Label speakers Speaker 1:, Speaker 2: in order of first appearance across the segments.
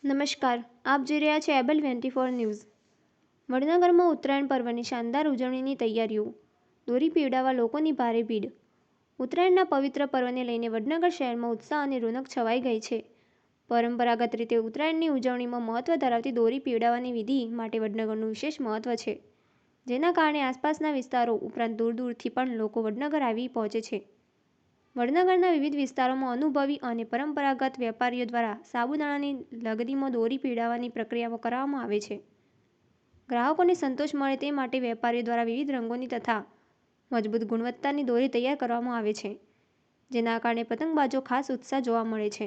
Speaker 1: નમસ્કાર, આપ જોઈ રહ્યા છો એબલ 24 ન્યૂઝ। વડનગરમાં ઉત્તરાયણ પર્વની શાનદાર ઉજવણીની તૈયારીઓ, દોરી પીવડાવવા લોકોની ભારે ભીડ। ઉત્તરાયણના પવિત્ર પર્વને લઈને વડનગર શહેરમાં ઉત્સાહ અને રોનક છવાઈ ગઈ છે। પરંપરાગત રીતે ઉત્તરાયણની ઉજવણીમાં મહત્વ ધરાવતી દોરી પીવડાવવાની વિધિ માટે વડનગરનું વિશેષ મહત્વ છે, જેના કારણે આસપાસના વિસ્તારો ઉપરાંત દૂર દૂરથી પણ લોકો વડનગર આવી પહોંચે છે। વડનગરના વિવિધ વિસ્તારોમાં અનુભવી અને પરંપરાગત વેપારીઓ દ્વારા સાબુદાણાની લગડીમાં દોરી પીવડાવવાની પ્રક્રિયા કરવામાં આવે છે। ગ્રાહકોને સંતોષ મળે તે માટે વેપારીઓ દ્વારા વિવિધ રંગોની તથા મજબૂત ગુણવત્તાની દોરી તૈયાર કરવામાં આવે છે, જેના કારણે પતંગબાજો ખાસ ઉત્સાહ જોવા મળે છે।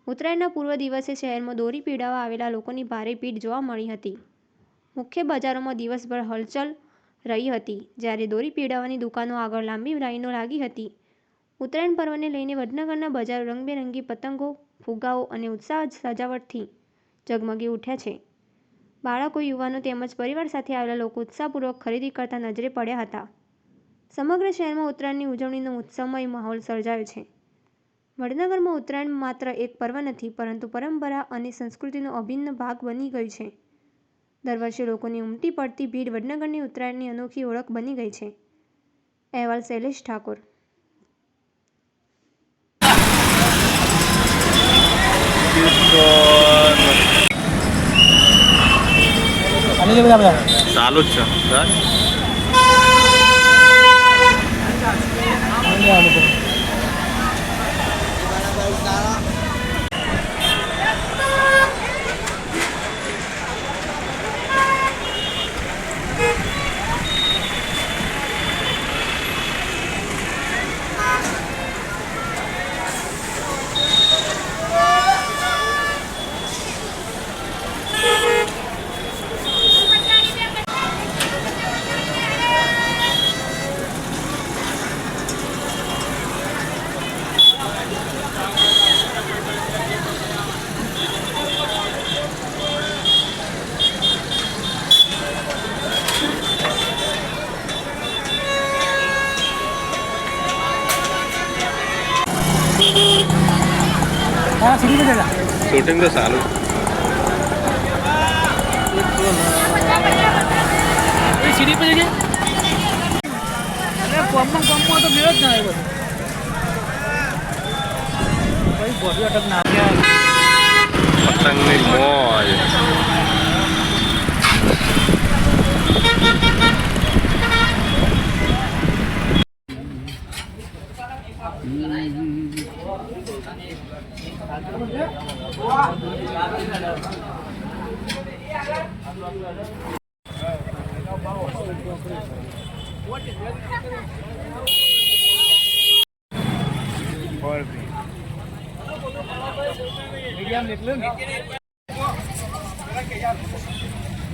Speaker 1: ઉત્તરાયણના પૂર્વ દિવસે શહેરમાં દોરી પીવડાવવા આવેલા લોકોની ભારે ભીડ જોવા મળી હતી। મુખ્ય બજારોમાં દિવસભર હલચલ રહી હતી, જ્યારે દોરી પીવડાવવાની દુકાનો આગળ લાંબી લાઈનો લાગી હતી। ઉત્તરાયણ પર્વને લઈને વડનગરના બજારો રંગબેરંગી પતંગો, ફુગ્ગાઓ અને ઉત્સાહ સજાવટથી ઝગમગી ઉઠ્યા છે। બાળકો, યુવાનો તેમજ પરિવાર સાથે આવેલા લોકો ઉત્સાહપૂર્વક ખરીદી કરતા નજરે પડ્યા હતા। સમગ્ર શહેરમાં ઉત્તરાયણની ઉજવણીનો ઉત્સવમય માહોલ સર્જાયો છે। વડનગરમાં ઉત્તરાયણ માત્ર એક પર્વ નથી, પરંતુ પરંપરા અને સંસ્કૃતિનો અભિન્ન ભાગ બની ગયું છે। દર વર્ષે લોકોની ઉમટી પડતી ભીડ વડનગરની ઉત્તરાયણની અનોખી ઓળખ બની ગઈ છે। અહેવાલ શૈલેષ ઠાકોર।
Speaker 2: ચાલુ જ છે। शूटिंग तो चालू
Speaker 3: सीढ़ी पे जगह तो मेरा ना है भाई बॉडी अटक ना
Speaker 2: पतंग में मौज।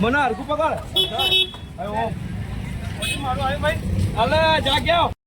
Speaker 3: મને હરકું પકડ ભાઈ અલે જા ગયા